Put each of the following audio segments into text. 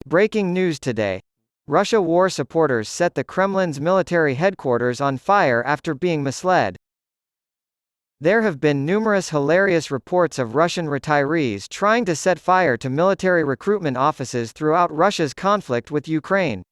Breaking news today. Russia war supporters set the Kremlin's military headquarters on fire after being misled. There have been numerous hilarious reports of Russian retirees trying to set fire to military recruitment offices throughout Russia's conflict with Ukraine.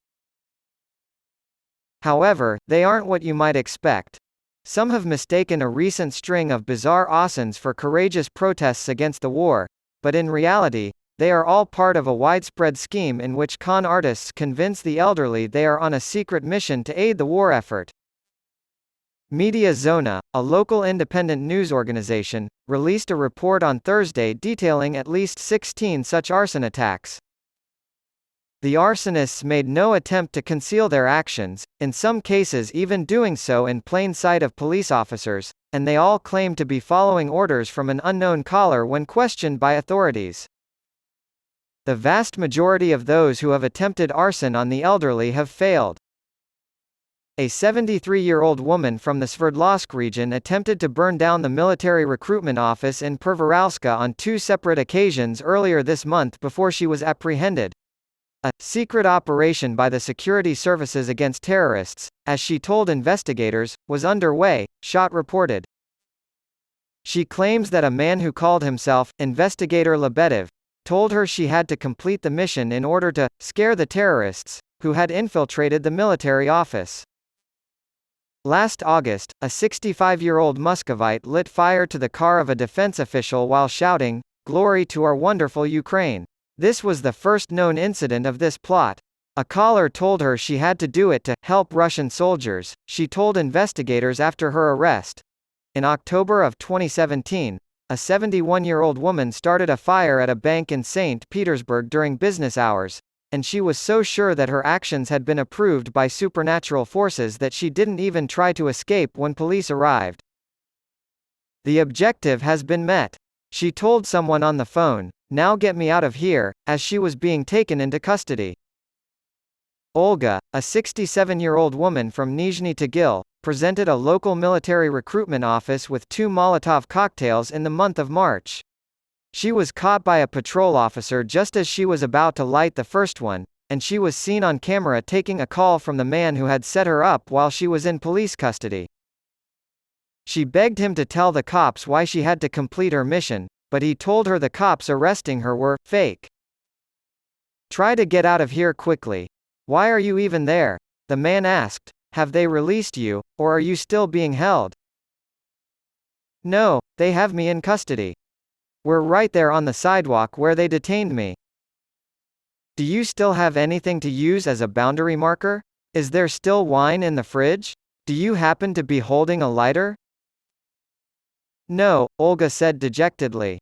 However, they aren't what you might expect. Some have mistaken a recent string of bizarre assassins for courageous protests against the war, but in reality, they are all part of a widespread scheme in which con artists convince the elderly they are on a secret mission to aid the war effort. Media Zona, a local independent news organization, released a report on Thursday detailing at least 16 such arson attacks. The arsonists made no attempt to conceal their actions, in some cases even doing so in plain sight of police officers, and they all claim to be following orders from an unknown caller when questioned by authorities. The vast majority of those who have attempted arson on the elderly have failed. A 73-year-old woman from the Sverdlovsk region attempted to burn down the military recruitment office in Pervoralska on 2 separate occasions earlier this month before she was apprehended. A secret operation by the security services against terrorists, as she told investigators, was underway, Shot reported. She claims that a man who called himself Investigator Lebedev told her she had to complete the mission in order to scare the terrorists who had infiltrated the military office. Last August, a 65-year-old Muscovite lit fire to the car of a defense official while shouting, "Glory to our wonderful Ukraine." This was the first known incident of this plot. A caller told her she had to do it to help Russian soldiers, she told investigators after her arrest. In October of 2017, a 71-year-old woman started a fire at a bank in St. Petersburg during business hours, and she was so sure that her actions had been approved by supernatural forces that she didn't even try to escape when police arrived. The objective has been met. She told someone on the phone, "Now get me out of here," as she was being taken into custody. Olga, a 67-year-old woman from Nizhny Tagil, presented a local military recruitment office with 2 Molotov cocktails in the month of March. She was caught by a patrol officer just as she was about to light the first one, and she was seen on camera taking a call from the man who had set her up while she was in police custody. She begged him to tell the cops why she had to complete her mission, but he told her the cops arresting her were fake. "Try to get out of here quickly. Why are you even there?" the man asked. "Have they released you, or are you still being held?" "No, they have me in custody. We're right there on the sidewalk where they detained me." "Do you still have anything to use as a boundary marker? Is there still wine in the fridge? Do you happen to be holding a lighter?" "No," Olga said dejectedly.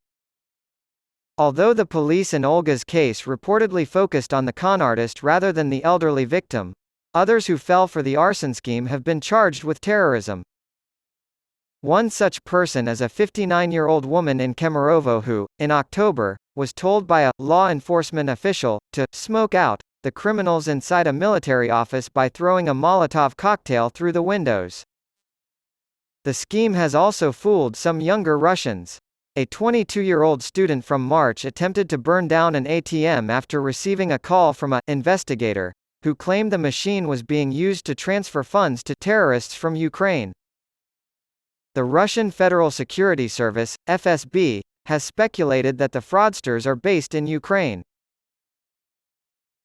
Although the police in Olga's case reportedly focused on the con artist rather than the elderly victim, others who fell for the arson scheme have been charged with terrorism. One such person is a 59-year-old woman in Kemerovo who, in October, was told by a law enforcement official to smoke out the criminals inside a military office by throwing a Molotov cocktail through the windows. The scheme has also fooled some younger Russians. A 22-year-old student from March attempted to burn down an ATM after receiving a call from an investigator who claimed the machine was being used to transfer funds to terrorists from Ukraine. The Russian Federal Security Service, FSB, has speculated that the fraudsters are based in Ukraine.